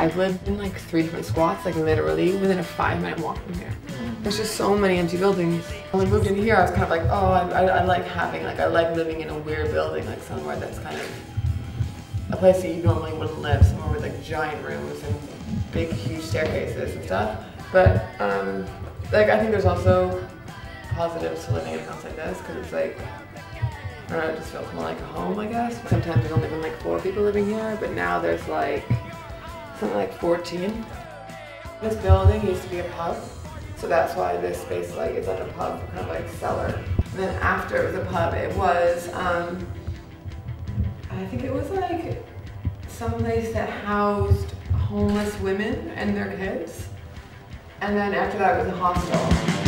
I've lived in like 3 different squats, like literally within a 5-minute walk from here. There's just so many empty buildings. When we moved in here, I was kind of like, oh, I like having, like, I like living in a weird building, like somewhere that's kind of a place that you normally wouldn't live, somewhere with like giant rooms and big, huge staircases and stuff. But like, I think there's also positives to living in a house like this, because it's like, I don't know, it just feels more like a home, I guess. Sometimes there's only been like 4 people living here, but now there's like something like 14. This building used to be a pub, so that's why this space like is like a pub, kind of like cellar. And then after it was a pub, it was I think it was like some place that housed homeless women and their kids. And then after that it was a hostel.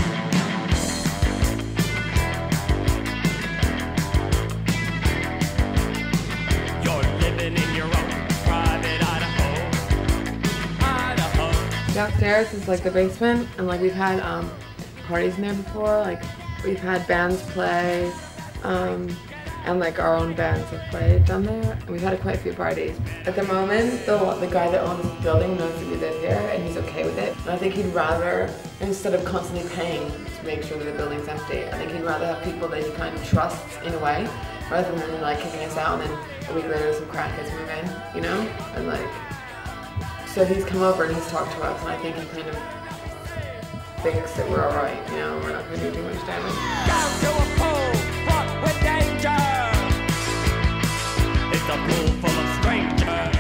Downstairs is like the basement, and like we've had parties in there before. Like we've had bands play, and like our own bands have played down there. And we've had quite a few parties. At the moment, the guy that owns the building knows that we live here, and he's okay with it. And I think he'd rather, instead of constantly paying to make sure that the building's empty, I think he'd rather have people that he kind of trusts in a way, rather than like kicking us out and then a week later some crackheads move in, you know? And like. So he's come over and he's talked to us, and I think he kind of thinks that we're alright, you know, we're not going to do too much damage. Down to a pool, fraught with danger. It's a pool full of strangers.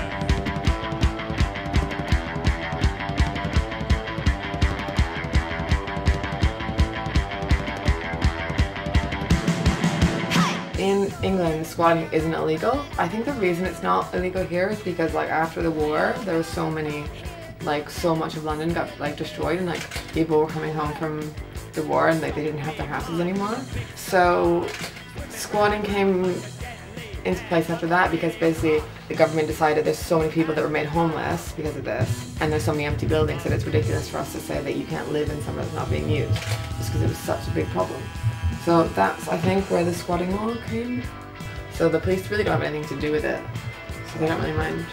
In England, squatting isn't illegal. I think the reason it's not illegal here is because like after the war, there was so much of London got like destroyed, and like people were coming home from the war and like they didn't have their houses anymore. So squatting came into place after that, because basically the government decided there's so many people that were made homeless because of this, and there's so many empty buildings that it's ridiculous for us to say that you can't live in somewhere that's not being used, just because it was such a big problem. So that's, I think, where the squatting law came. So the police really don't have anything to do with it, so they don't really mind.